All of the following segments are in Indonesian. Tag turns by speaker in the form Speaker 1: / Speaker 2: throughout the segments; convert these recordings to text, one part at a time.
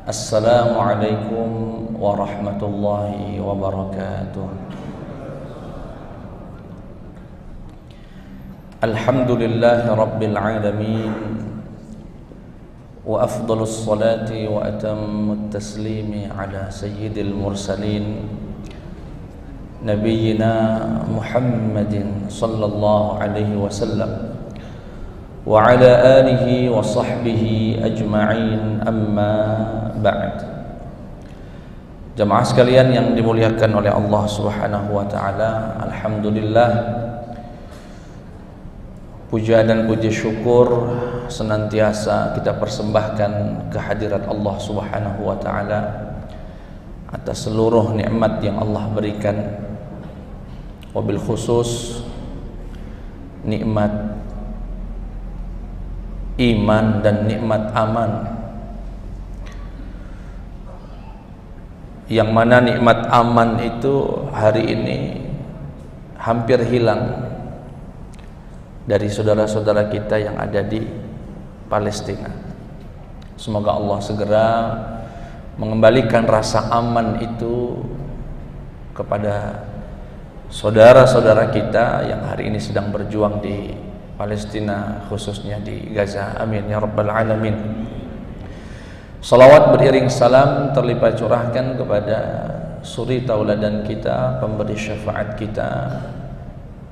Speaker 1: Assalamualaikum warahmatullahi wabarakatuh. Alhamdulillahi rabbil alamin, wa afdalus salati wa atammut taslimi ala sayyidil mursalin nabiyyina Muhammadin sallallahu alaihi wasallam wa ala alihi wa sahbihi ajma'in, amma ba'd. Jamaah sekalian yang dimuliakan oleh Allah Subhanahu wa taala, alhamdulillah, puja dan puji syukur senantiasa kita persembahkan kehadirat Allah Subhanahu wa taala atas seluruh nikmat yang Allah berikan, wabil khusus nikmat iman dan nikmat aman, yang mana nikmat aman itu hari ini hampir hilang dari saudara-saudara kita yang ada di Palestina. Semoga Allah segera mengembalikan rasa aman itu kepada saudara-saudara kita yang hari ini sedang berjuang di Palestina, khususnya di Gaza. Amin ya rabbal alamin. Salawat beriring salam terlimpah curahkan kepada suri tauladan kita, pemberi syafaat kita,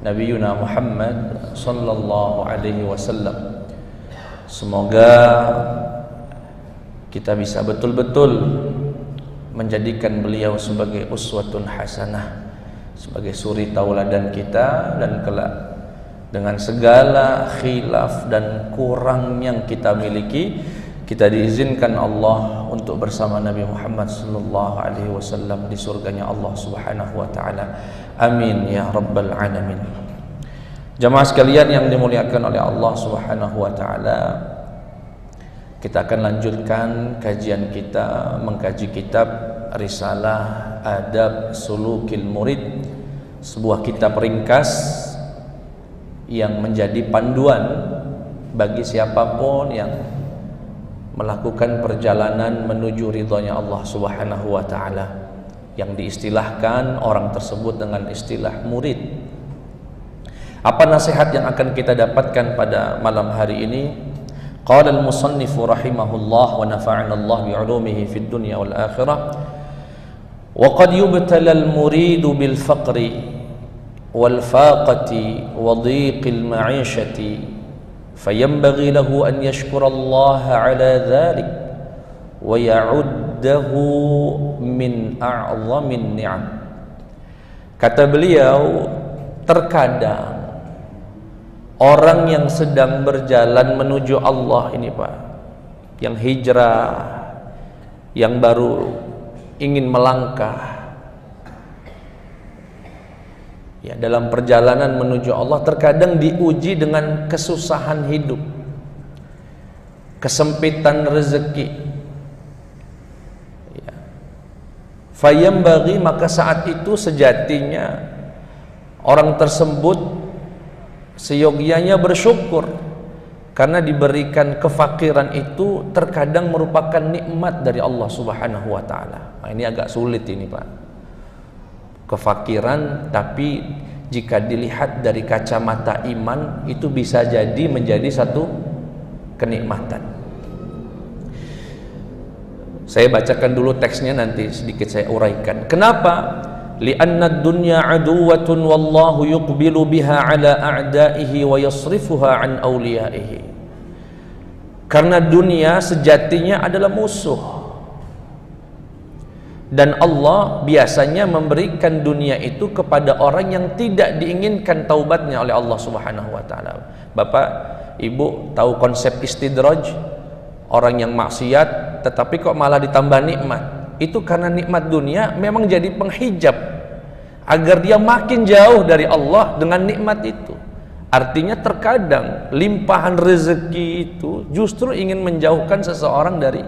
Speaker 1: Nabiyuna Muhammad sallallahu alaihi wasallam. Semoga kita bisa betul-betul menjadikan beliau sebagai uswatun hasanah, sebagai suri tauladan kita, dan kelak dengan segala khilaf dan kurang yang kita miliki, kita diizinkan Allah untuk bersama Nabi Muhammad sallallahu alaihi wasallam di surganya Allah Subhanahu wa taala. Amin ya rabbal alamin. Jamaah sekalian yang dimuliakan oleh Allah Subhanahu wa taala, kita akan lanjutkan kajian kita mengkaji kitab Risalah Adab Sulukil Murid, sebuah kitab ringkas yang menjadi panduan bagi siapapun yang melakukan perjalanan menuju ridhonya Allah Subhanahu wa taala, yang diistilahkan orang tersebut dengan istilah murid. Apa nasihat yang akan kita dapatkan pada malam hari ini? Qala al-musannifu rahimahullah wa nafa'ana Allah bi 'ulumihi fid dunya wal akhirah. Wa qad yubtala al-muridu bil faqri wal faqati wa dhiqil ma'ishati fayanbaghi lahu an yashkura Allah 'ala dhalik wa ya'uddahu min a'zamin ni'am. Kata beliau, terkadang orang yang sedang berjalan menuju Allah ini, Pak, yang hijrah, yang baru ingin melangkah ya, dalam perjalanan menuju Allah, terkadang diuji dengan kesusahan hidup, kesempitan rezeki ya. Fayambaghi, maka saat itu sejatinya orang tersebut seyogyanya bersyukur, karena diberikan kefakiran itu terkadang merupakan nikmat dari Allah Subhanahu wa taala. Nah, ini agak sulit ini, Pak, kefakiran, tapi jika dilihat dari kacamata iman itu bisa jadi menjadi satu kenikmatan. Saya bacakan dulu teksnya, nanti sedikit saya uraikan. Kenapa? Li'anna ad-dunya aduwatun wallahu yuqbilu biha ala a'da'ihi wa yasrifuha an awliyaihi. Karena dunia sejatinya adalah musuh, dan Allah biasanya memberikan dunia itu kepada orang yang tidak diinginkan taubatnya oleh Allah Subhanahu wa taala. Bapak, Ibu tahu konsep istidraj? Orang yang maksiat tetapi kok malah ditambah nikmat. Itu karena nikmat dunia memang jadi penghijab agar dia makin jauh dari Allah dengan nikmat itu. Artinya terkadang limpahan rezeki itu justru ingin menjauhkan seseorang dari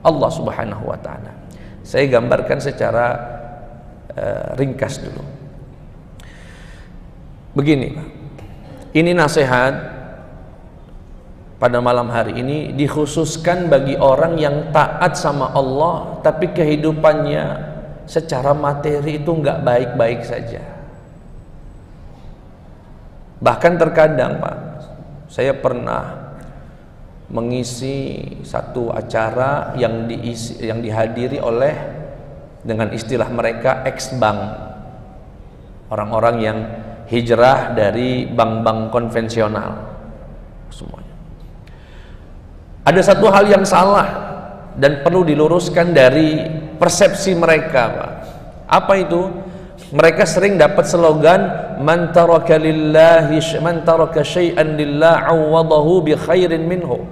Speaker 1: Allah Subhanahu wa taala. Saya gambarkan secara ringkas dulu. Begini, Pak. Ini nasihat pada malam hari ini dikhususkan bagi orang yang taat sama Allah tapi kehidupannya secara materi itu nggak baik-baik saja. Bahkan terkadang Pak, saya pernah mengisi satu acara yang dihadiri oleh, dengan istilah mereka, ex-bank, orang-orang yang hijrah dari bank-bank konvensional semuanya. Ada satu hal yang salah dan perlu diluruskan dari persepsi mereka, Pak. Apa itu? Mereka sering dapat slogan man taraka syai'an lillah awadahu bi khairin minhu.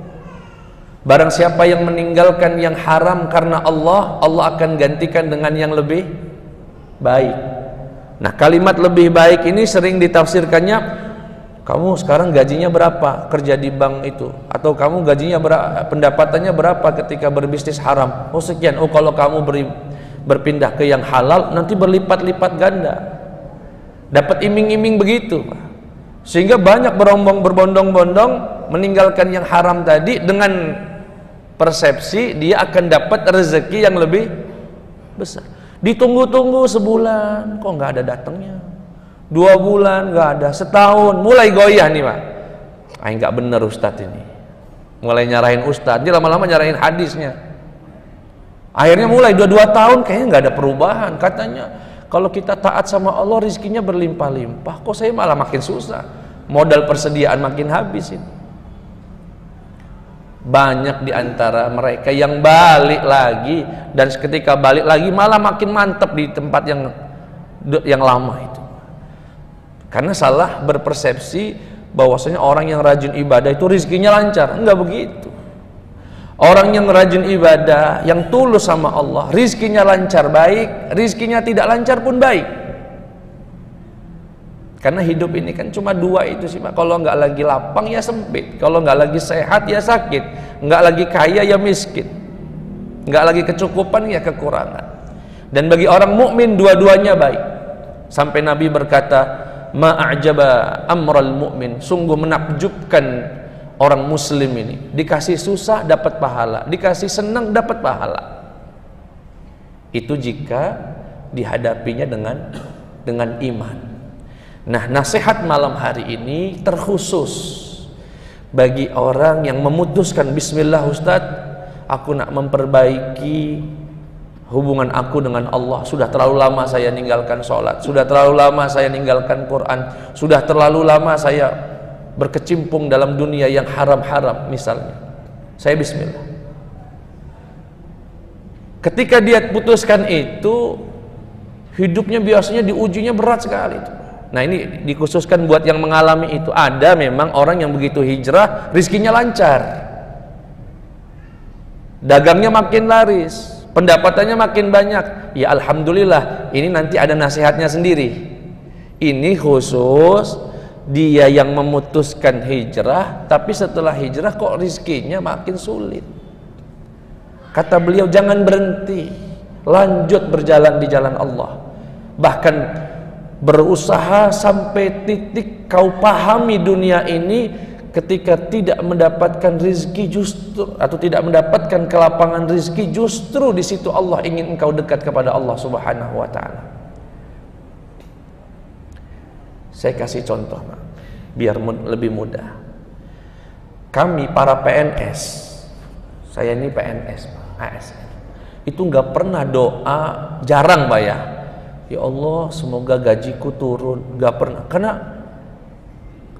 Speaker 1: Barang siapa yang meninggalkan yang haram karena Allah, Allah akan gantikan dengan yang lebih baik. Nah, kalimat lebih baik ini sering ditafsirkannya, kamu sekarang gajinya berapa kerja di bank itu, atau kamu gajinya berapa, pendapatannya berapa ketika berbisnis haram? Oh sekian. Oh kalau kamu berpindah ke yang halal nanti berlipat-lipat ganda. Dapat iming-iming begitu, sehingga banyak berbondong-bondong meninggalkan yang haram tadi dengan persepsi dia akan dapat rezeki yang lebih besar. Ditunggu-tunggu sebulan kok nggak ada datangnya, 2 bulan nggak ada, setahun mulai goyah nih Pak. Nggak bener Ustadz ini, mulai nyarahin Ustadz, dia lama-lama nyarahin hadisnya. Akhirnya mulai 2 tahun kayaknya nggak ada perubahan. Katanya kalau kita taat sama Allah rizkinya berlimpah-limpah, kok saya malah makin susah, modal persediaan makin habis ini. Banyak diantara mereka yang balik lagi, dan ketika balik lagi malah makin mantap di tempat yang lama itu, karena salah berpersepsi bahwasanya orang yang rajin ibadah itu rizkinya lancar. Enggak begitu. Orang yang rajin ibadah, yang tulus sama Allah, rizkinya lancar baik, rizkinya tidak lancar pun baik. Karena hidup ini kan cuma 2 itu sih Pak. Kalau nggak lagi lapang ya sempit, kalau nggak lagi sehat ya sakit, nggak lagi kaya ya miskin, nggak lagi kecukupan ya kekurangan. Dan bagi orang mukmin dua-duanya baik. Sampai Nabi berkata, ma'ajaba amral mu'min, sungguh menakjubkan orang muslim ini, dikasih susah dapat pahala, dikasih senang dapat pahala. Itu jika dihadapinya dengan iman. Nah, nasihat malam hari ini terkhusus bagi orang yang memutuskan, bismillah Ustadz, aku nak memperbaiki hubungan aku dengan Allah. Sudah terlalu lama saya ninggalkan sholat, sudah terlalu lama saya ninggalkan Quran, sudah terlalu lama saya berkecimpung dalam dunia yang haram-haram misalnya. Saya bismillah. Ketika dia putuskan itu, hidupnya biasanya diujinya berat sekali itu. Nah, ini dikhususkan buat yang mengalami itu. Ada memang orang yang begitu hijrah rizkinya lancar, dagangnya makin laris, pendapatannya makin banyak. Ya alhamdulillah, ini nanti ada nasihatnya sendiri. Ini khusus dia yang memutuskan hijrah, tapi setelah hijrah kok rizkinya makin sulit. Kata beliau, jangan berhenti, lanjut berjalan di jalan Allah. Bahkan berusaha sampai titik kau pahami dunia ini, ketika tidak mendapatkan rizki justru, atau tidak mendapatkan kelapangan rizki, justru di situ Allah ingin engkau dekat kepada Allah Subhanahu wa ta'ala. Saya kasih contoh biar lebih mudah. Kami para PNS, saya ini PNS, ASN, itu nggak pernah doa, jarang Pak ya, ya Allah semoga gajiku turun, nggak pernah. Karena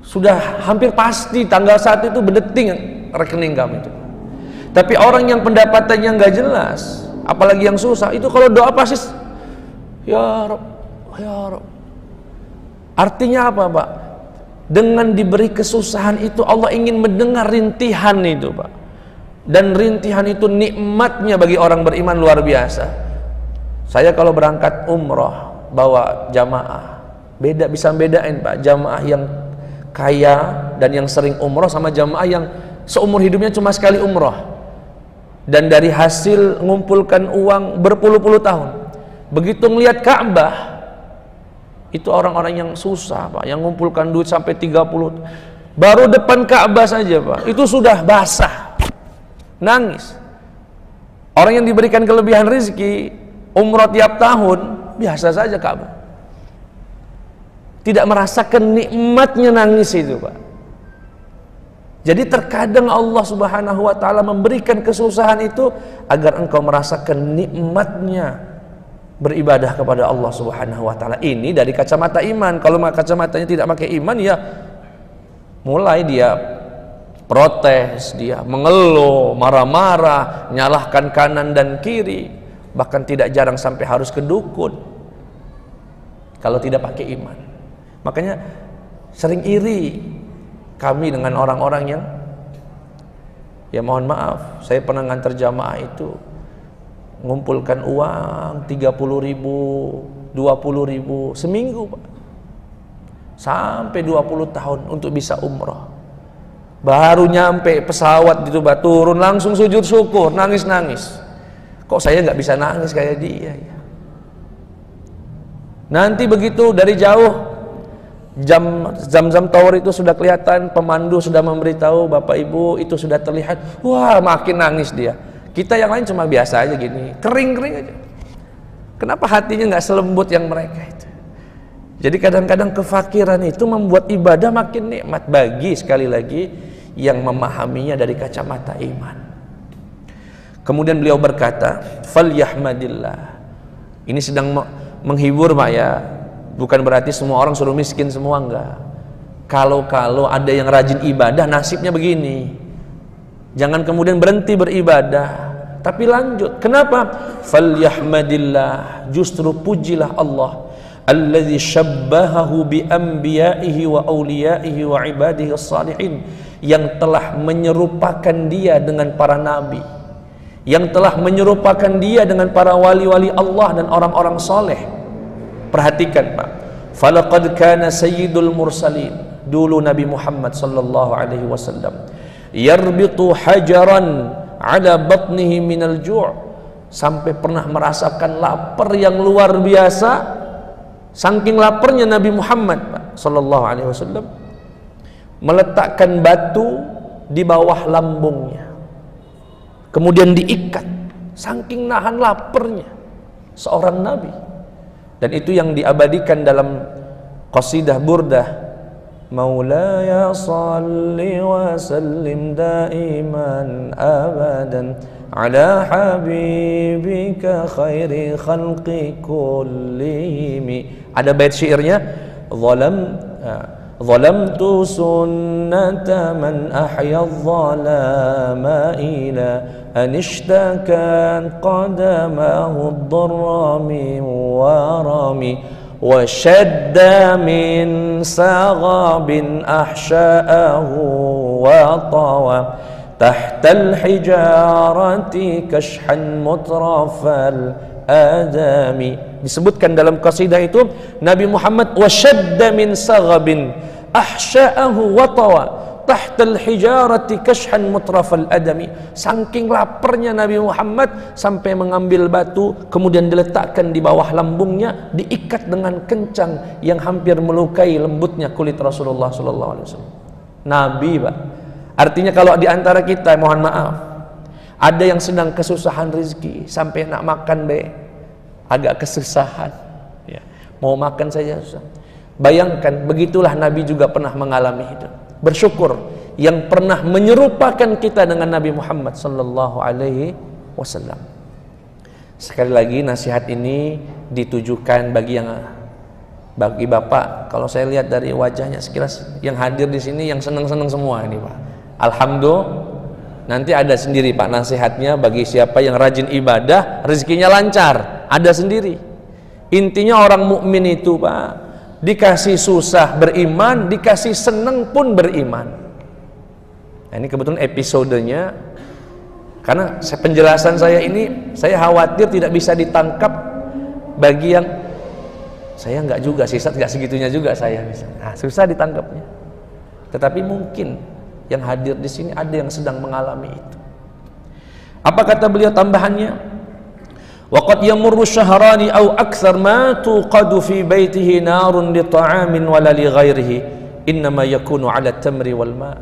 Speaker 1: sudah hampir pasti tanggal 1 itu berdeting rekening kami itu. Tapi orang yang pendapatannya nggak jelas, apalagi yang susah, itu kalau doa pasti ya Rob, ya Rob. Artinya apa Pak? Dengan diberi kesusahan itu Allah ingin mendengar rintihan itu Pak. Dan rintihan itu nikmatnya bagi orang beriman luar biasa. Saya kalau berangkat umroh bawa jamaah, bisa bedain Pak, jamaah yang kaya dan yang sering umroh sama jamaah yang seumur hidupnya cuma sekali umroh dan dari hasil ngumpulkan uang berpuluh-puluh tahun. Begitu ngelihat Ka'bah, itu orang-orang yang susah Pak, yang ngumpulkan duit sampai 30, Baru depan Ka'bah saja Pak, itu sudah basah, nangis. Orang yang diberikan kelebihan rezeki umroh tiap tahun, biasa saja Ka'bah, tidak merasakan nikmatnya nangis itu Pak. Jadi terkadang Allah Subhanahu wa ta'ala memberikan kesusahan itu agar engkau merasakan nikmatnya beribadah kepada Allah Subhanahu wa ta'ala. Ini dari kacamata iman. Kalau kacamatanya tidak pakai iman, ya mulai dia protes, dia mengeluh, marah-marah, nyalahkan kanan dan kiri, bahkan tidak jarang sampai harus ke dukun kalau tidak pakai iman. Makanya sering iri kami dengan orang-orang yang, ya mohon maaf, saya pernah ngantar jamaah itu ngumpulkan uang 30.000, 20.000 seminggu Pak, sampai 20 tahun untuk bisa umroh. Baru nyampe pesawat gitu Pak, turun langsung sujud syukur, nangis-nangis. Kok saya nggak bisa nangis kayak dia ya? Nanti begitu dari jauh Zam-Zam Tower itu sudah kelihatan, pemandu sudah memberitahu Bapak Ibu, itu sudah terlihat, wah makin nangis dia. Kita yang lain cuma biasa aja gini, kering-kering aja. Kenapa hatinya nggak selembut yang mereka itu? Jadi kadang-kadang kefakiran itu membuat ibadah makin nikmat bagi, sekali lagi, yang memahaminya dari kacamata iman. Kemudian beliau berkata, "Falyahmadillah." Ini sedang menghibur Pak ya. Bukan berarti semua orang suruh miskin semua, enggak. Kalau ada yang rajin ibadah, nasibnya begini. Jangan kemudian berhenti beribadah, tapi lanjut. Kenapa? Falyahmadillah, justru pujilah Allah, alladzi syabbahahu bi anbiya'ihi wa awliya'ihi wa ibadihi as-salihin, yang telah menyerupakan dia dengan para nabi, yang telah menyerupakan dia dengan para wali-wali Allah dan orang-orang soleh. Perhatikan Pak, falaqad kana sayyidul mursalin, dulu Nabi Muhammad sallallahu alaihi wasallam, yarbitu hajaran ala batnihi minal ju', sampai pernah merasakan lapar yang luar biasa. Saking laparnya Nabi Muhammad Pak sallallahu alaihi wasallam meletakkan batu di bawah lambungnya, kemudian diikat, saking nahan laparnya seorang nabi. Dan itu yang diabadikan dalam qasidah burdah, Maulaya salli wa sallim daiman abadan ala habibika khairi khalqi kullihim. Ada bait syairnya, Zalamtu sunnata man ahya adh-dhalama ila an ishtakan qadamahu ad-darrami warami wa shadda min saghabin ahsha'ahu wa tawa tahta al-hijarati kashhan mutrafal adami. Disebutkan dalam qasidah itu, Nabi Muhammad washadda min saghabin ahsha'ahu wa tawa tahtal hijarati kashhan mutrafal adami. Saking laparnya Nabi Muhammad sampai mengambil batu, kemudian diletakkan di bawah lambungnya, diikat dengan kencang yang hampir melukai lembutnya kulit Rasulullah sallallahu alaihi wasallam. Nabi Pak. Artinya kalau di antara kita, mohon maaf, ada yang sedang kesusahan rezeki, sampai nak makan agak kesusahan ya. Mau makan saja susah. Bayangkan, begitulah Nabi juga pernah mengalami itu. Bersyukur yang pernah menyerupakan kita dengan Nabi Muhammad sallallahu alaihi wasallam. Sekali lagi nasihat ini ditujukan bagi Bapak. Kalau saya lihat dari wajahnya sekilas yang hadir di sini yang senang-senang semua ini Pak. Alhamdulillah. Nanti ada sendiri Pak nasihatnya bagi siapa yang rajin ibadah, rezekinya lancar, ada sendiri. Intinya orang mukmin itu Pak, dikasih susah beriman, dikasih senang pun beriman. Nah, ini kebetulan episodenya, karena penjelasan saya ini, saya khawatir tidak bisa ditangkap bagi yang saya nggak juga sih, nggak segitunya juga saya bisa. Nah, susah ditangkapnya. Tetapi mungkin yang hadir di sini ada yang sedang mengalami itu. Apa kata beliau tambahannya? Waqad yamurru syahrani aw aktsar ma tuqadu fi baitihi narun li ta'amin wala li ghairihi innama yakunu ala tamri wal ma.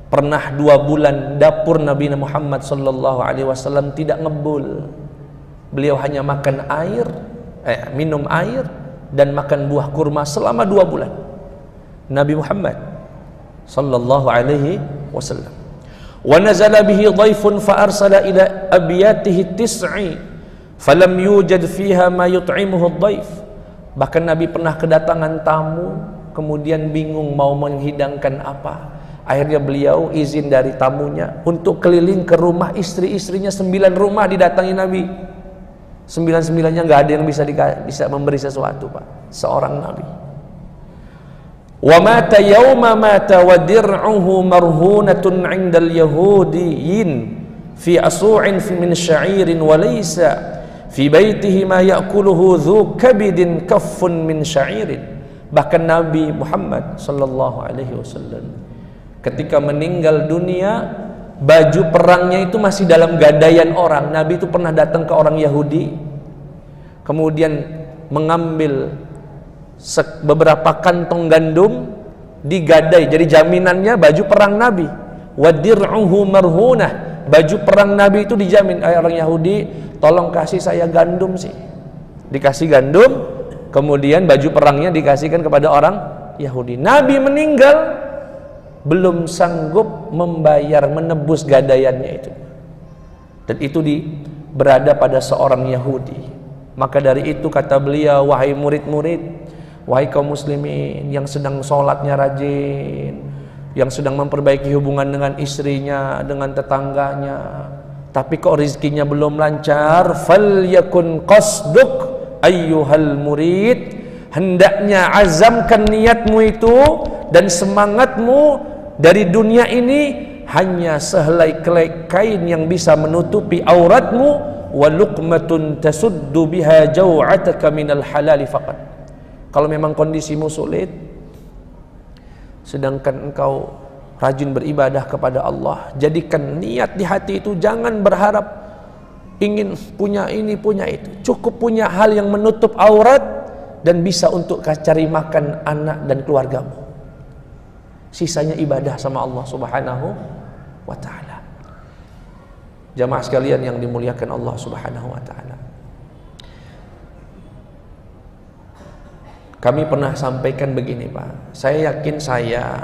Speaker 1: Pernah 2 bulan dapur Nabi Muhammad sallallahu alaihi wasallam tidak ngebul. Beliau hanya makan air, minum air dan makan buah kurma selama 2 bulan. Nabi Muhammad sallallahu alaihi wasallam. Wa nazala bihi dhaifun fa arsala ila abyatihi 9 falam yujad fiha ma yut'imuhu ad-dhaif. Bahkan Nabi pernah kedatangan tamu, kemudian bingung mau menghidangkan apa. Akhirnya beliau izin dari tamunya untuk keliling ke rumah istri-istrinya. 9 rumah didatangi Nabi. 9-9-nya nggak ada yang bisa memberi sesuatu, Pak. Seorang Nabi. Wa mata yawma mata wa dir'uhu marhunatun 'indal yahudiyin fi asu'in min sya'irin wa laysa fi baitihi ma ya'kuluhu dhu kabidin kaffun min sya'irin. Bahkan Nabi Muhammad sallallahu alaihi wasallam ketika meninggal dunia, baju perangnya itu masih dalam gadaian orang. Nabi itu pernah datang ke orang Yahudi, kemudian mengambil beberapa kantong gandum, digadai jadi jaminannya baju perang Nabi. Wadir'uhu marhunah, baju perang Nabi itu dijamin. Orang Yahudi, tolong kasih saya gandum sih. Dikasih gandum, kemudian baju perangnya dikasihkan kepada orang Yahudi. Nabi meninggal belum sanggup membayar, menebus gadaiannya itu, dan itu berada pada seorang Yahudi. Maka dari itu kata beliau, wahai murid-murid, wahai kaum muslimin yang sedang sholatnya rajin, yang sedang memperbaiki hubungan dengan istrinya, dengan tetangganya, tapi kok rezekinya belum lancar, falyakun qasduk ayyuhal murid, hendaknya azamkan niatmu itu dan semangatmu dari dunia ini hanya sehelai kain yang bisa menutupi auratmu, wa luqmatun tasuddu biha jaw'ataka minal halali faqat. Kalau memang kondisimu sulit, sedangkan engkau rajin beribadah kepada Allah, jadikan niat di hati itu, jangan berharap ingin punya ini punya itu, cukup punya hal yang menutup aurat dan bisa untuk cari makan anak dan keluargamu. Sisanya ibadah sama Allah Subhanahu wa ta'ala. Jamaah sekalian yang dimuliakan Allah Subhanahu wa ta'ala, kami pernah sampaikan begini, Pak. Saya yakin saya,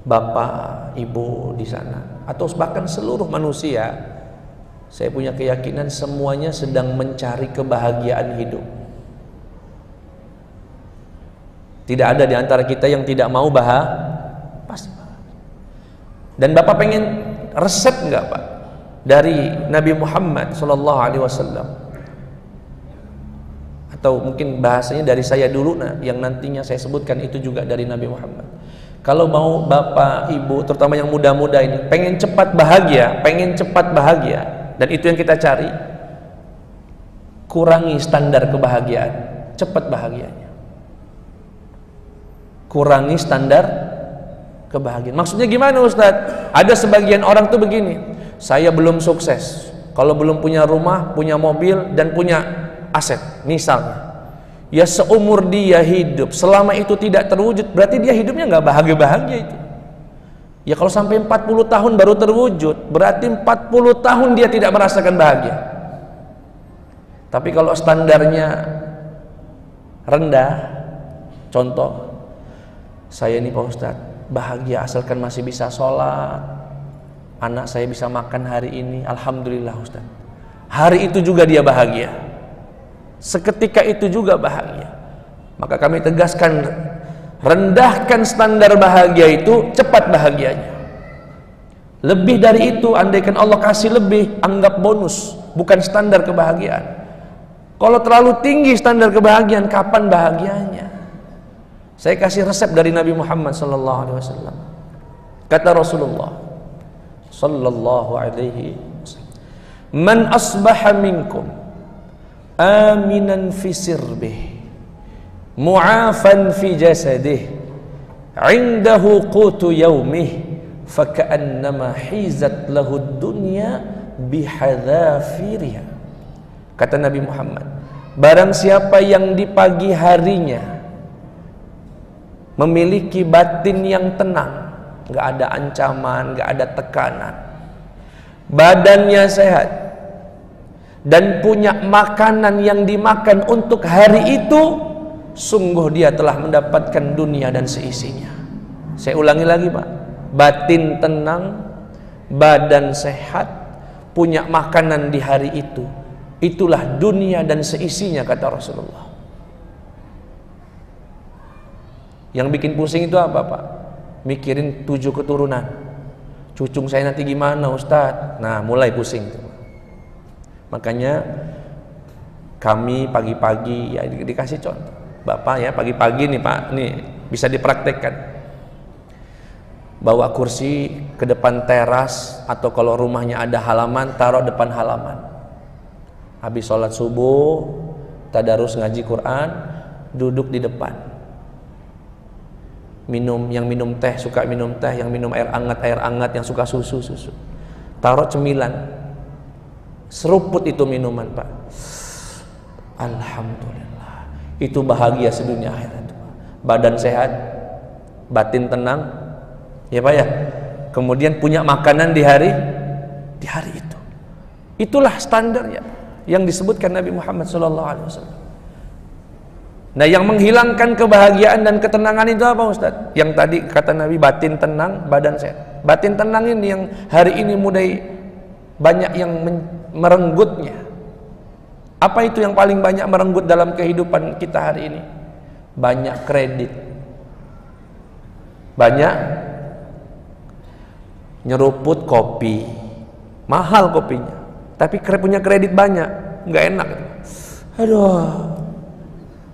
Speaker 1: Bapak, Ibu di sana, atau bahkan seluruh manusia, saya punya keyakinan semuanya sedang mencari kebahagiaan hidup. Tidak ada di antara kita yang tidak mau pasti. Dan Bapak pengen resep enggak, Pak, dari Nabi Muhammad sallallahu alaihi wasallam? Atau mungkin bahasanya dari saya dulu, yang nantinya saya sebutkan itu juga dari Nabi Muhammad. Kalau mau Bapak, Ibu, terutama yang muda-muda ini pengen cepat bahagia, dan itu yang kita cari, kurangi standar kebahagiaan, cepat bahagianya. Kurangi standar kebahagiaan. Maksudnya gimana, Ustadz? Ada sebagian orang tuh begini, saya belum sukses kalau belum punya rumah, punya mobil, dan punya aset, misalnya. Ya seumur dia hidup, selama itu tidak terwujud, berarti dia hidupnya nggak bahagia-bahagia itu. Ya kalau sampai 40 tahun baru terwujud, berarti 40 tahun dia tidak merasakan bahagia. Tapi kalau standarnya rendah, contoh, saya ini Pak Ustadz bahagia asalkan masih bisa sholat, anak saya bisa makan hari ini, alhamdulillah Ustadz. Hari itu juga dia bahagia, seketika itu juga bahagia. Maka kami tegaskan, rendahkan standar bahagia itu, cepat bahagianya. Lebih dari itu, andaikan Allah kasih lebih, anggap bonus, bukan standar kebahagiaan. Kalau terlalu tinggi standar kebahagiaan, kapan bahagianya? Saya kasih resep dari Nabi Muhammad sallallahu alaihi wasallam. Kata Rasulullah sallallahu alaihi wasallam, "Man asbaha minkum aminan fi sirbih, mu'afan fi jasadih, 'indahu qutu yaumih, faka'annama hizat lahu dunya bihadafiriha." Kata Nabi Muhammad, barang siapa yang di pagi harinya memiliki batin yang tenang, nggak ada ancaman, nggak ada tekanan, badannya sehat, dan punya makanan yang dimakan untuk hari itu, sungguh dia telah mendapatkan dunia dan seisinya. Saya ulangi lagi Pak, batin tenang, badan sehat, punya makanan di hari itu, itulah dunia dan seisinya, kata Rasulullah. Yang bikin pusing itu apa Pak? Mikirin 7 keturunan, cucung saya nanti gimana Ustadz. Nah mulai pusing tuh. Makanya kami pagi-pagi ya dikasih contoh, Bapak ya pagi-pagi nih Pak, nih bisa dipraktekkan, bawa kursi ke depan teras, atau kalau rumahnya ada halaman, taruh depan halaman. Habis sholat subuh, tadarus ngaji Quran, duduk di depan. Yang minum teh suka minum teh, yang minum air hangat, yang suka susu. Taruh cemilan, seruput itu minuman Pak. Alhamdulillah, itu bahagia sedunia akhirat. Badan sehat, batin tenang, ya Pak ya. Kemudian punya makanan di hari itu. Itulah standarnya yang disebutkan Nabi Muhammad SAW. Nah yang menghilangkan kebahagiaan dan ketenangan itu apa Ustaz? Yang tadi kata Nabi, batin tenang, badan sehat. Batin tenang ini yang hari ini mulai banyak yang merenggutnya. Apa itu yang paling banyak merenggut dalam kehidupan kita hari ini? Banyak kredit, banyak nyeruput kopi, mahal kopinya, tapi punya kredit banyak, nggak enak. Aduh,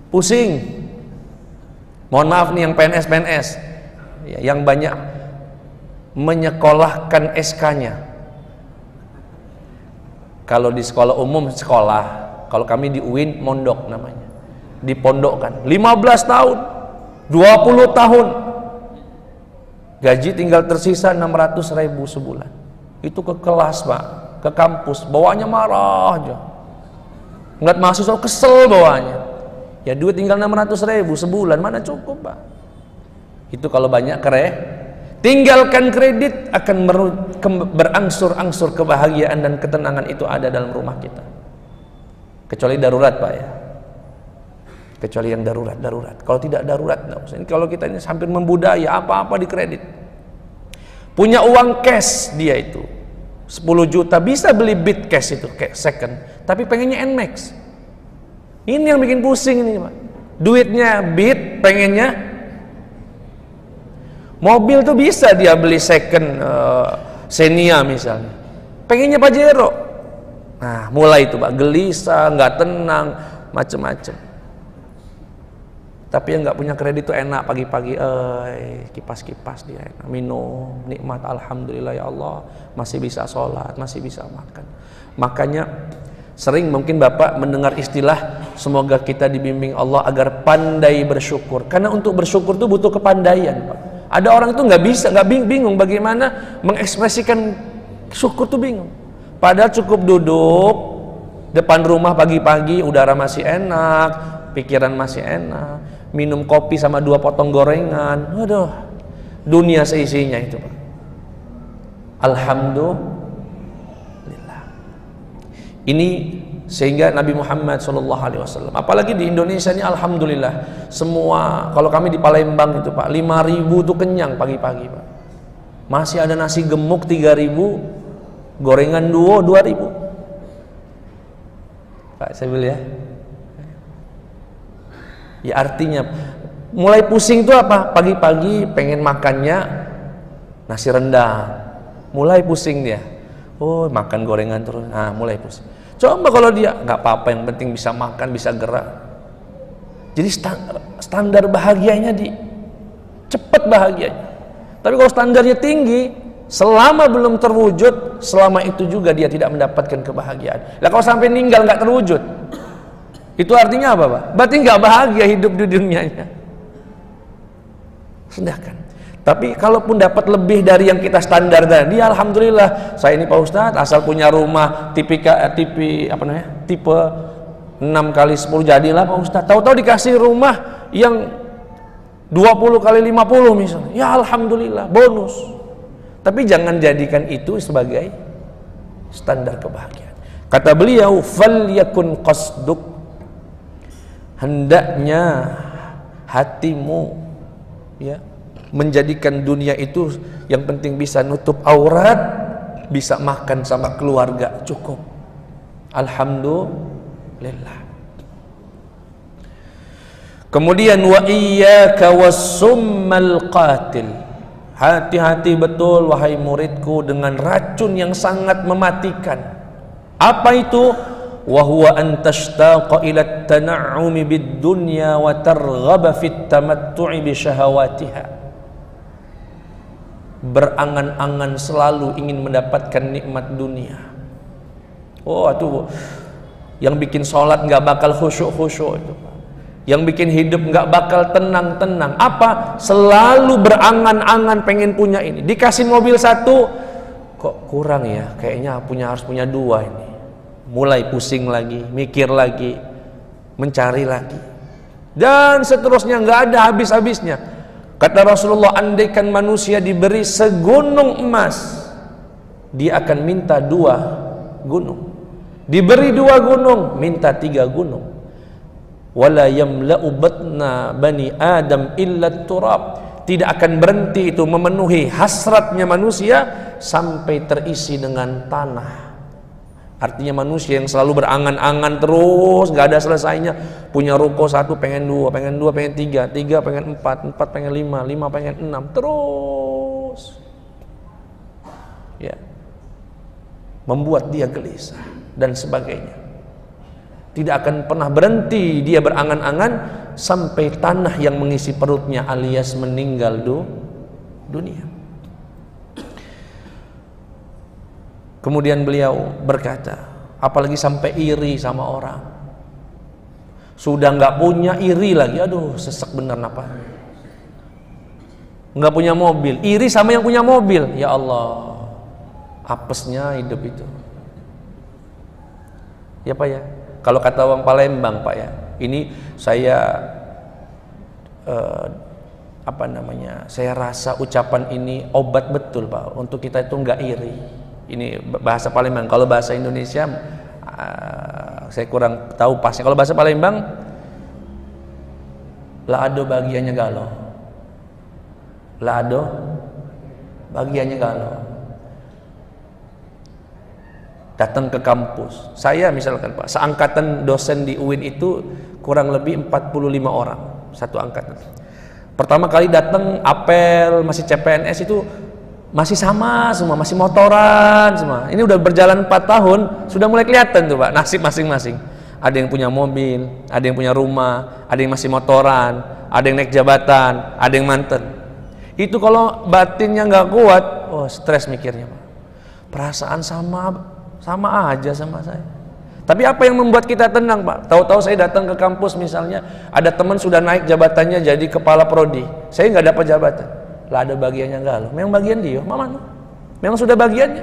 Speaker 1: pusing. Mohon maaf nih yang PNS ya, yang banyak menyekolahkan SK-nya. Kalau di sekolah umum sekolah, kalau kami di UIN mondok namanya, dipondokkan 15 tahun 20 tahun, gaji tinggal tersisa 600.000 sebulan. Itu ke kelas Pak, ke kampus, bawaannya marah aja, ngeliat mahasiswa kesel bawaannya. Ya duit tinggal 600.000 sebulan, mana cukup Pak. Itu kalau banyak tinggalkan kredit, akan berangsur-angsur kebahagiaan dan ketenangan itu ada dalam rumah kita. Kecuali darurat Pak ya, kecuali yang darurat. Kalau tidak darurat, kalau kita ini hampir membudaya, apa-apa di kredit. Punya uang cash dia itu 10 juta, bisa beli Bit cash itu second, tapi pengennya Nmax. Ini yang bikin pusing ini Pak. Duitnya Bit, pengennya mobil tuh bisa dia beli second, Xenia misalnya, pengennya Pajero. Nah mulai itu Pak, gelisah, nggak tenang, macem-macem. Tapi yang nggak punya kredit tuh enak, pagi-pagi kipas-kipas dia enak, minum, nikmat, alhamdulillah ya Allah, masih bisa sholat, masih bisa makan. Makanya sering mungkin Bapak mendengar istilah, semoga kita dibimbing Allah agar pandai bersyukur. Karena untuk bersyukur itu butuh kepandaian Pak. Ada orang itu nggak bisa, bingung bagaimana mengekspresikan syukur tuh, bingung. Padahal cukup duduk depan rumah pagi-pagi, udara masih enak, pikiran masih enak, minum kopi sama 2 potong gorengan, aduh, dunia seisinya itu Pak. Alhamdulillah. Ini sehingga Nabi Muhammad SAW, apalagi di Indonesia ini alhamdulillah, semua, kalau kami di Palembang itu Pak, 5.000 tuh kenyang pagi-pagi Pak. Masih ada nasi gemuk 3.000, gorengan duo 2.000 Pak, saya beli ya. Ya artinya mulai pusing tuh apa? Pagi-pagi pengen makannya nasi rendang, mulai pusing dia. Oh makan gorengan terus, nah mulai pusing. Coba kalau dia nggak apa-apa, yang penting bisa makan, bisa gerak. Jadi standar bahagianya cepet bahagianya. Tapi kalau standarnya tinggi, selama belum terwujud, selama itu juga dia tidak mendapatkan kebahagiaan. Lah kalau sampai meninggal nggak terwujud, itu artinya apa Pak? Berarti nggak bahagia hidup di dunianya. Sedangkan tapi kalaupun dapat lebih dari yang kita standar tadi, alhamdulillah. Saya ini Pak Ustadz asal punya rumah tipe 6x10 jadilah Pak Ustadz. Tahu-tahu dikasih rumah yang 20 kali 50 misalnya, ya alhamdulillah, bonus. Tapi jangan jadikan itu sebagai standar kebahagiaan. Kata beliau, falyakun qasduk, hendaknya hatimu ya menjadikan dunia itu yang penting bisa nutup aurat, bisa makan sama keluarga, cukup. Alhamdulillah. Kemudian wa iyyaka wassummal qatil, hati-hati betul wahai muridku dengan racun yang sangat mematikan. Apa itu? Wa huwa an tashtaqa ila at-tan'umi bid-dunya wa targhaba fit tamattu'i bi syahawatiha. Berangan-angan selalu ingin mendapatkan nikmat dunia. Oh, itu yang bikin sholat nggak bakal khusyuk-khusyuk itu. Yang bikin hidup nggak bakal tenang-tenang. Apa? Selalu berangan-angan pengen punya ini. Dikasih mobil satu, kok kurang ya? Kayaknya harus punya dua ini. Mulai pusing lagi, mikir lagi, mencari lagi, dan seterusnya, nggak ada habis-habisnya. Kata Rasulullah, andaikan manusia diberi segunung emas, dia akan minta 2 gunung. Diberi 2 gunung, minta 3 gunung. Wala yamla'u batna bani Adam illa turab. Tidak akan berhenti itu memenuhi hasratnya manusia sampai terisi dengan tanah. Artinya manusia yang selalu berangan-angan terus, gak ada selesainya. Punya ruko 1 pengen 2, pengen 3, 3 pengen 4, 4 pengen 5, 5 pengen 6, terus ya, membuat dia gelisah dan sebagainya. Tidak akan pernah berhenti dia berangan-angan sampai tanah yang mengisi perutnya alias meninggal dunia. Kemudian beliau berkata, apalagi sampai iri sama orang. Sudah nggak punya, iri lagi. Aduh, sesek bener napa. Nggak punya mobil, iri sama yang punya mobil. Ya Allah, apesnya hidup itu. Ya Pak ya. Kalau kata orang Palembang Pak ya, ini saya saya rasa ucapan ini obat betul Pak untuk kita itu nggak iri. Ini bahasa Palembang. Kalau bahasa Indonesia saya kurang tahu pasnya. Kalau bahasa Palembang, la ado bagiannya galau. La ado bagiannya galau. Datang ke kampus. Saya misalkan Pak, seangkatan dosen di UIN itu kurang lebih 45 orang satu angkatan. Pertama kali datang apel masih CPNS itu masih sama semua, masih motoran semua. Ini udah berjalan 4 tahun, sudah mulai kelihatan tuh Pak, nasib masing-masing. Ada yang punya mobil, ada yang punya rumah, ada yang masih motoran, ada yang naik jabatan, ada yang manten. Itu kalau batinnya nggak kuat, oh stres mikirnya Pak. Perasaan sama aja sama saya. Tapi apa yang membuat kita tenang Pak? Tahu-tahu saya datang ke kampus misalnya, ada teman sudah naik jabatannya jadi kepala prodi, saya nggak dapat jabatan. Lah ada bagiannya galau. Memang bagian dia, mama. Memang sudah bagiannya.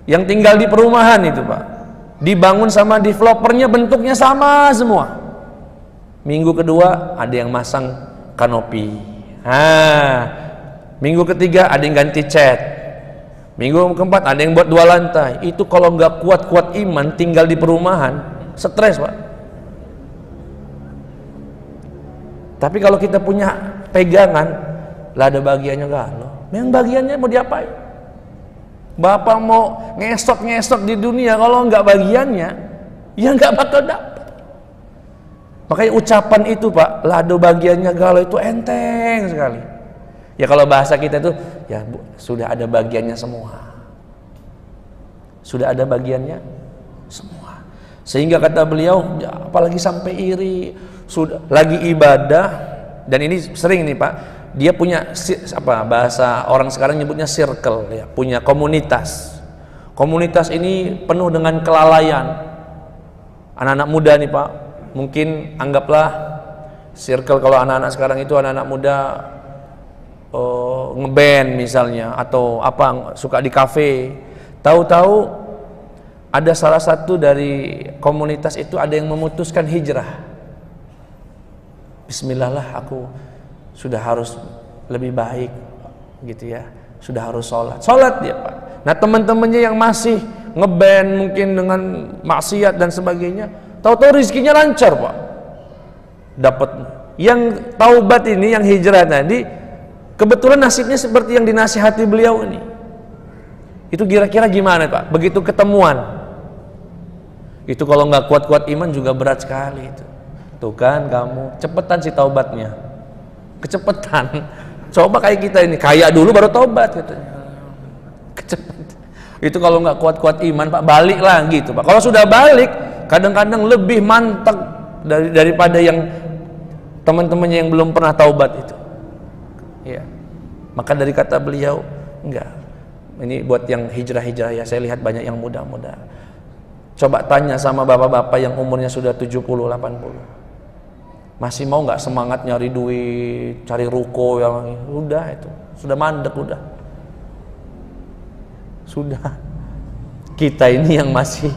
Speaker 1: Yang tinggal di perumahan itu Pak, dibangun sama developernya bentuknya sama semua. Minggu kedua ada yang masang kanopi. Minggu ketiga ada yang ganti cat. Minggu keempat ada yang buat 2 lantai. Itu kalau nggak kuat-kuat iman tinggal di perumahan, stres Pak. Tapi kalau kita punya pegangan, lah ada bagiannya galau. Memang bagiannya mau diapain? Bapak mau ngesot-ngesot di dunia, kalau nggak bagiannya, ya nggak bakal dapat. Makanya ucapan itu Pak, lado bagiannya galau itu enteng sekali. Ya kalau bahasa kita itu, ya sudah ada bagiannya semua. Sudah ada bagiannya semua. Sehingga kata beliau, ya, apalagi sampai iri. Sudah lagi ibadah, dan ini sering nih Pak, dia punya bahasa orang sekarang nyebutnya circle ya, punya komunitas. Komunitas ini penuh dengan kelalaian. Anak-anak muda nih Pak, mungkin anggaplah circle kalau anak-anak sekarang itu anak-anak muda ngeband misalnya atau apa, suka di kafe. Tahu-tahu ada salah satu dari komunitas itu ada yang memutuskan hijrah. Bismillah lah, aku sudah harus lebih baik gitu ya, sudah harus sholat dia Pak. Nah teman-temannya yang masih ngeband mungkin dengan maksiat dan sebagainya, tahu-tahu rezekinya lancar Pak, dapat. Yang taubat ini, yang hijrah tadi, kebetulan nasibnya seperti yang dinasihati beliau ini. Itu kira-kira gimana Pak? Begitu ketemuan, itu kalau nggak kuat-kuat iman juga berat sekali itu. Tuh kan kamu, cepetan sih taubatnya, kecepetan. Coba kayak kita ini, kaya dulu baru taubat katanya. Kecepetan. Itu kalau nggak kuat-kuat iman Pak, balik lagi itu Pak. Kalau sudah balik, kadang-kadang lebih mantap daripada yang teman-temannya yang belum pernah taubat itu. Ya. Maka dari kata beliau, enggak. Ini buat yang hijrah-hijrah ya, saya lihat banyak yang muda-muda. Coba tanya sama bapak-bapak yang umurnya sudah 70, 80. Masih mau nggak semangat nyari duit, cari ruko yang udah itu, sudah mandek udah. Sudah. Kita ini yang masih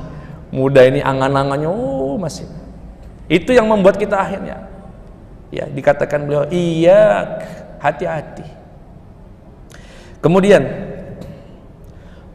Speaker 1: muda ini angan-angannya masih. Itu yang membuat kita akhirnya ya dikatakan beliau, iya, hati-hati. Kemudian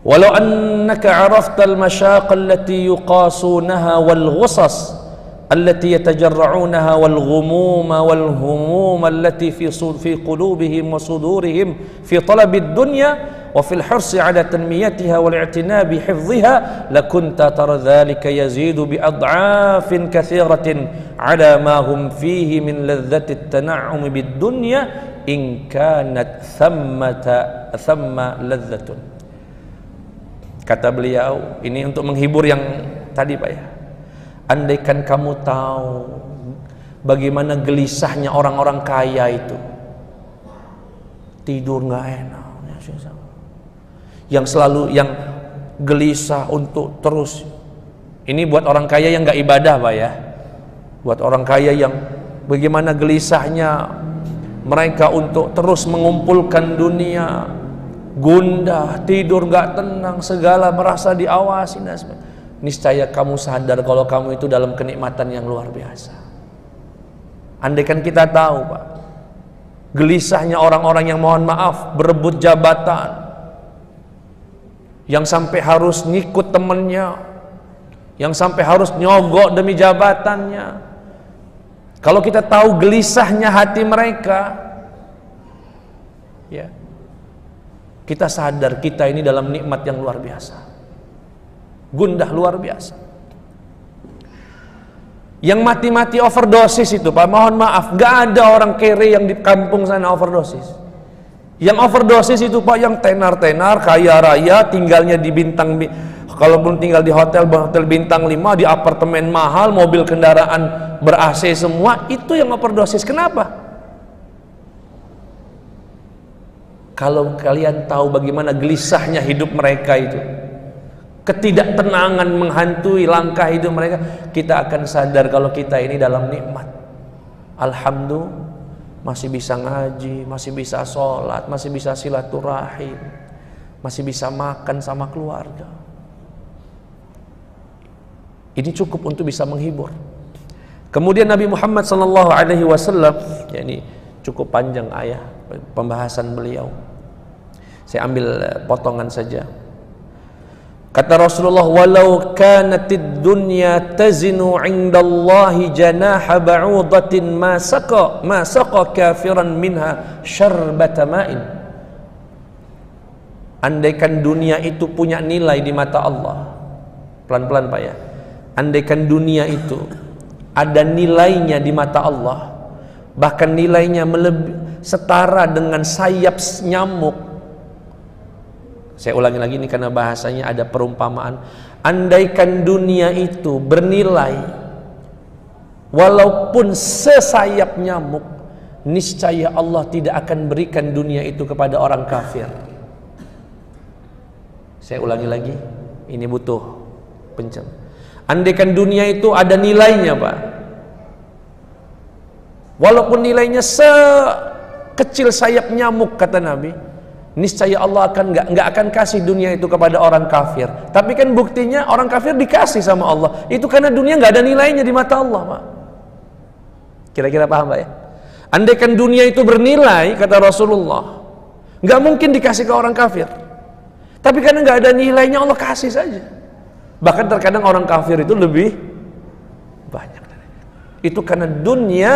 Speaker 1: walau annaka 'arafta al-mashaq allati yuqasunaha wal ghusas allati yatajarra'unaha wal ghumuma wal humum allati fi qulubihim wa sudurihim fi talab ad-dunya wa fil hirsi 'ala tanmiyatiha wal i'tinabi hifdhiha lakunta tara dhalika yazidu bi ad'afin katsiratin 'ala ma hum fihi min ladzati at-tana'um bid-dunya in kanat thamma ladzatun. Kata beliau, ini untuk menghibur yang tadi Pak ya. Andaikan kamu tahu bagaimana gelisahnya orang-orang kaya itu, tidur nggak enak, yang selalu yang gelisah untuk terus. Ini buat orang kaya yang nggak ibadah Pak ya. Buat orang kaya yang bagaimana gelisahnya mereka untuk terus mengumpulkan dunia, gundah, tidur nggak tenang, segala merasa diawasi dan sebagainya. Niscaya kamu sadar kalau kamu itu dalam kenikmatan yang luar biasa. Andaikan kita tahu Pak, gelisahnya orang-orang yang mohon maaf berebut jabatan, yang sampai harus ngikut temennya, yang sampai harus nyogok demi jabatannya. Kalau kita tahu gelisahnya hati mereka, ya, kita sadar kita ini dalam nikmat yang luar biasa, gundah luar biasa. Yang mati-mati overdosis itu Pak, mohon maaf, gak ada orang kere yang di kampung sana overdosis. Yang overdosis itu Pak, yang tenar-tenar, kaya raya, tinggalnya di bintang, kalaupun tinggal di hotel bintang 5, di apartemen mahal, mobil kendaraan ber-AC semua, itu yang overdosis. Kenapa? Kalau kalian tahu bagaimana gelisahnya hidup mereka itu, ketidaktenangan menghantui langkah hidup mereka, kita akan sadar kalau kita ini dalam nikmat. Alhamdulillah, masih bisa ngaji, masih bisa sholat, masih bisa silaturahim, masih bisa makan sama keluarga. Ini cukup untuk bisa menghibur. Kemudian Nabi Muhammad SAW, ya ini cukup panjang ayat pembahasan beliau. Saya ambil potongan saja. Kata Rasulullah, walau kanatid dunya tazinu 'indallahi janaha ba'udatin ma saqa kafiran minha syarbata ma'in. Andaikan dunia itu punya nilai di mata Allah, pelan-pelan Pak ya. Andaikan dunia itu ada nilainya di mata Allah, bahkan nilainya setara dengan sayap nyamuk. Saya ulangi lagi ini karena bahasanya ada perumpamaan. Andaikan dunia itu bernilai walaupun sesayap nyamuk, niscaya Allah tidak akan berikan dunia itu kepada orang kafir. Saya ulangi lagi, ini butuh pencet. Andaikan dunia itu ada nilainya Pak, walaupun nilainya sekecil sayap nyamuk, kata Nabi, niscaya Allah akan nggak akan kasih dunia itu kepada orang kafir. Tapi kan buktinya orang kafir dikasih sama Allah. Itu karena dunia nggak ada nilainya di mata Allah Pak. Kira-kira paham Pak ya? Andaikan dunia itu bernilai, kata Rasulullah, nggak mungkin dikasih ke orang kafir. Tapi karena nggak ada nilainya, Allah kasih saja. Bahkan terkadang orang kafir itu lebih banyak dari itu. Karena dunia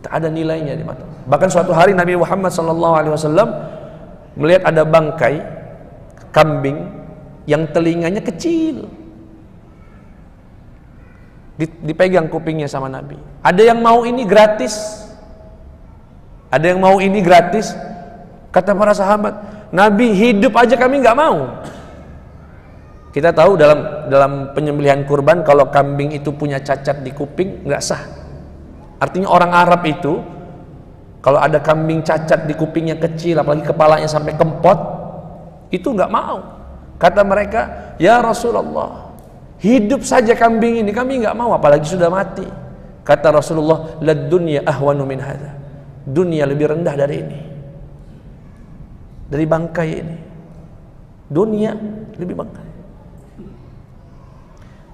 Speaker 1: tak ada nilainya di mata. Bahkan suatu hari Nabi Muhammad SAW melihat ada bangkai kambing yang telinganya kecil, dipegang kupingnya sama Nabi. Ada yang mau ini gratis, ada yang mau ini gratis. Kata para sahabat, Nabi, hidup aja kami nggak mau. Kita tahu dalam penyembelihan kurban, kalau kambing itu punya cacat di kuping nggak sah. Artinya orang Arab itu kalau ada kambing cacat di kupingnya kecil, apalagi kepalanya sampai kempot, itu nggak mau. Kata mereka, ya Rasulullah, hidup saja kambing ini, kami nggak mau, apalagi sudah mati. Kata Rasulullah, lad dunya ahwanu min hadza. Dunia lebih rendah dari ini, dari bangkai ini. Dunia lebih bangkai.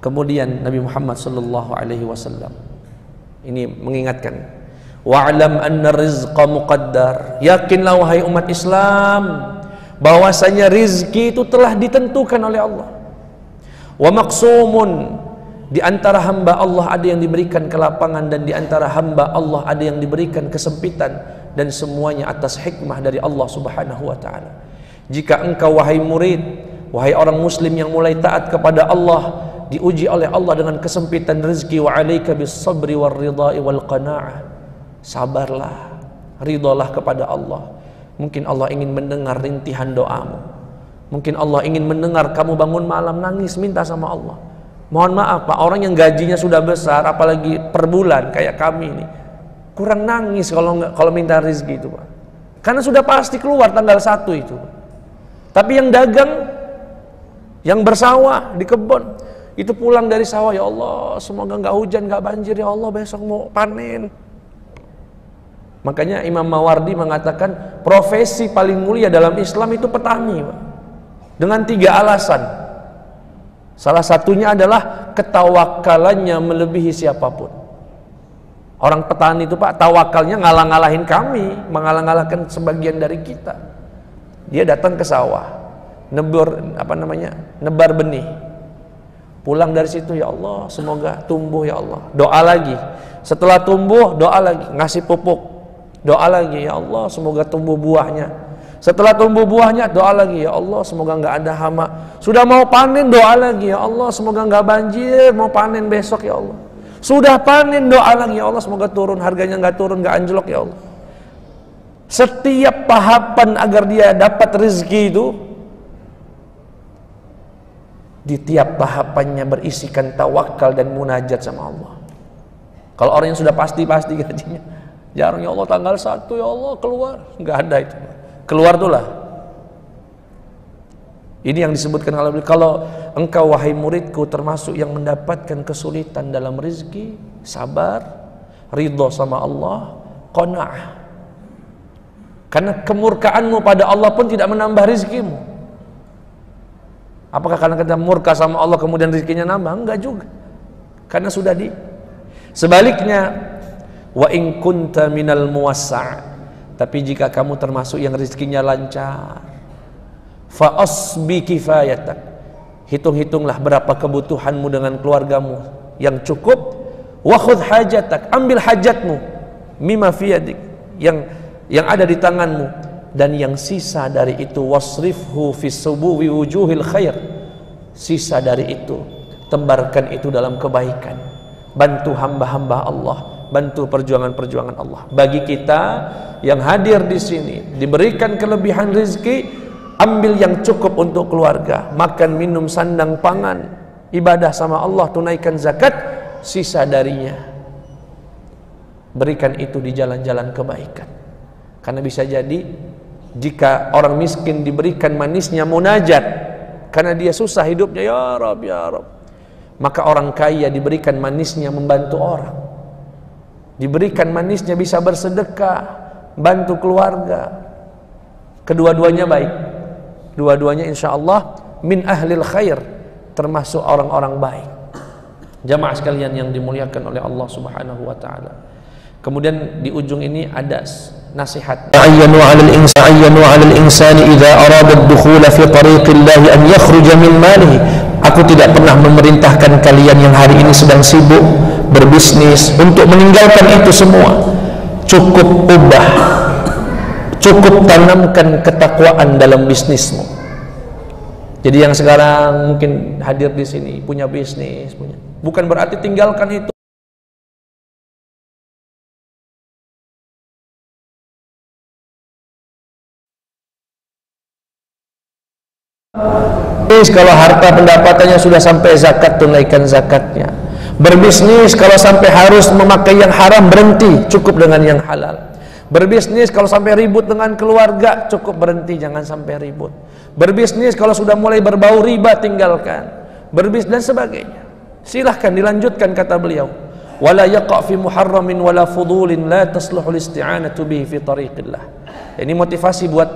Speaker 1: Kemudian Nabi Muhammad sallallahu alaihi wasallam ini mengingatkan, wa'lam anna rizqa muqaddar. Yakinlah wahai umat Islam bahwasanya rizki itu telah ditentukan oleh Allah. Wa maqsumun, di antara hamba Allah ada yang diberikan kelapangan, dan di antara hamba Allah ada yang diberikan kesempitan, dan semuanya atas hikmah dari Allah Subhanahu wa taala. Jika engkau wahai murid, wahai orang muslim yang mulai taat kepada Allah, diuji oleh Allah dengan kesempitan rezeki, wa alaika bis sabri war ridha'i wal qanaa'ah. Sabarlah, ridhalah kepada Allah. Mungkin Allah ingin mendengar rintihan doamu. Mungkin Allah ingin mendengar kamu bangun malam nangis minta sama Allah. Mohon maaf Pak, orang yang gajinya sudah besar, apalagi per bulan kayak kami ini, kurang nangis kalau minta rezeki itu Pak. Karena sudah pasti keluar tanggal 1 itu. Tapi yang dagang, yang bersawah di kebun, itu pulang dari sawah, ya Allah semoga nggak hujan, nggak banjir, ya Allah besok mau panen. Makanya Imam Mawardi mengatakan profesi paling mulia dalam Islam itu petani Pak. Dengan 3 alasan. Salah satunya adalah ketawakalannya melebihi siapapun. Orang petani itu Pak, tawakalnya ngalah-ngalahin kami, mengalah-ngalahkan sebagian dari kita. Dia datang ke sawah, nebar benih. Pulang dari situ, ya Allah semoga tumbuh, ya Allah. Doa lagi. Setelah tumbuh, doa lagi, ngasih pupuk. Doa lagi, ya Allah semoga tumbuh buahnya. Setelah tumbuh buahnya, doa lagi, ya Allah semoga nggak ada hama. Sudah mau panen, doa lagi, ya Allah semoga nggak banjir, mau panen besok, ya Allah. Sudah panen, doa lagi, ya Allah semoga turun, harganya nggak turun, nggak anjlok, ya Allah. Setiap tahapan agar dia dapat rezeki itu, di tiap tahapannya berisikan tawakal dan munajat sama Allah. Kalau orang yang sudah pasti gajinya, jarang, ya Allah tanggal 1 ya Allah keluar, nggak ada itu. Keluar itulah. Ini yang disebutkan oleh, kalau engkau wahai muridku termasuk yang mendapatkan kesulitan dalam rezeki, sabar, ridho sama Allah, qanaah. Karena kemurkaanmu pada Allah pun tidak menambah rezekimu. Apakah karena kita murka sama Allah kemudian rezekinya nambah? Enggak juga. Karena sudah sebaliknya, wa in kunta minal muwassa', tapi jika kamu termasuk yang rezekinya lancar, fa asbi kifayatak, hitung-hitunglah berapa kebutuhanmu dengan keluargamu yang cukup, wa khudh hajatak, ambil hajatmu, mimma fi yadik, yang ada di tanganmu, dan yang sisa dari itu wasrifhu fi subuhi wujuhil khair, sisa dari itu tebarkan itu dalam kebaikan. Bantu hamba-hamba Allah, bantu perjuangan-perjuangan Allah. Bagi kita yang hadir di sini diberikan kelebihan rezeki, ambil yang cukup untuk keluarga, makan, minum, sandang, pangan, ibadah sama Allah, tunaikan zakat, sisa darinya berikan itu di jalan-jalan kebaikan. Karena bisa jadi jika orang miskin diberikan manisnya munajat karena dia susah hidupnya, ya Rabb ya Rabb, maka orang kaya diberikan manisnya membantu orang, diberikan manisnya bisa bersedekah, bantu keluarga. Kedua-duanya baik, dua-duanya insya Allah min ahlil khair, termasuk orang-orang baik. Jamaah sekalian yang dimuliakan oleh Allah Subhanahu wa ta'ala, Kemudian di ujung ini ada nasihat.
Speaker 2: Ayyanu 'alal insani idza arada ad-dukhul fi tariqillah an yakhruja min malihi. Aku tidak pernah memerintahkan kalian yang hari ini sedang sibuk berbisnis untuk meninggalkan itu semua. Cukup ubah, cukup tanamkan ketakwaan dalam bisnismu. Jadi yang sekarang mungkin hadir di sini punya bisnis, bukan berarti tinggalkan itu. Kalau harta pendapatannya sudah sampai zakat, tunaikan zakatnya. Berbisnis kalau sampai harus memakai yang haram, berhenti, cukup dengan yang halal. Berbisnis kalau sampai ribut dengan keluarga, cukup berhenti, jangan sampai ribut. Berbisnis kalau sudah mulai berbau riba, tinggalkan. Berbisnis dan sebagainya. Silahkan dilanjutkan, kata beliau. Wala yaqa' fi muharramin wala fudulin la tasluhul isti'anatu bihi fi tariqillah. Ini motivasi buat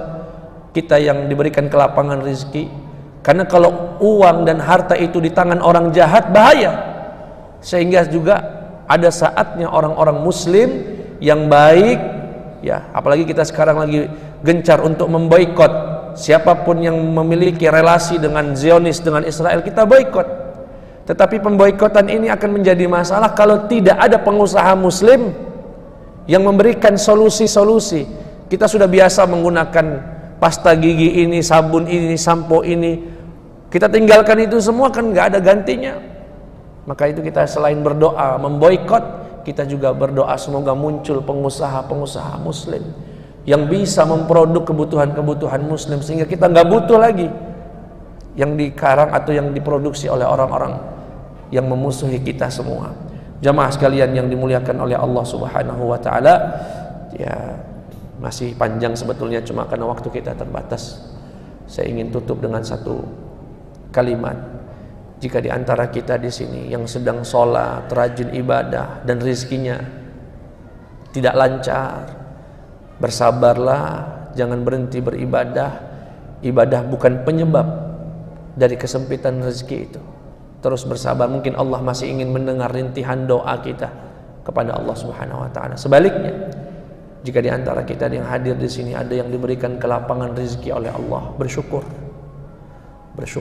Speaker 2: kita yang diberikan kelapangan rezeki. Karena kalau uang dan harta itu di tangan orang jahat, bahaya. Sehingga juga ada saatnya orang-orang muslim yang baik, ya, apalagi kita sekarang lagi gencar untuk memboikot siapapun yang memiliki relasi dengan Zionis, dengan Israel, kita boikot. Tetapi pemboikotan ini akan menjadi masalah kalau tidak ada pengusaha muslim yang memberikan solusi-solusi. Kita sudah biasa menggunakan pasta gigi ini, sabun ini, sampo ini, kita tinggalkan itu semua, kan nggak ada gantinya. Maka itu kita selain berdoa memboikot, kita juga berdoa semoga muncul pengusaha-pengusaha muslim yang bisa memproduk kebutuhan-kebutuhan muslim, sehingga kita nggak butuh lagi yang dikarang atau yang diproduksi oleh orang-orang yang memusuhi kita semua. Jamaah sekalian yang dimuliakan oleh Allah Subhanahu wa taala, ya masih panjang sebetulnya, cuma karena waktu kita terbatas. Saya ingin tutup dengan satu kalimat. Jika di antara kita di sini yang sedang sholat, rajin ibadah, dan rezekinya tidak lancar, bersabarlah, jangan berhenti beribadah. Ibadah bukan penyebab dari kesempitan rezeki itu. Terus bersabar, mungkin Allah masih ingin mendengar rintihan doa kita kepada Allah Subhanahu wa taala. Sebaliknya, jika di antara kita yang hadir di sini ada yang diberikan kelapangan rezeki oleh Allah, bersyukur. Bersyukur.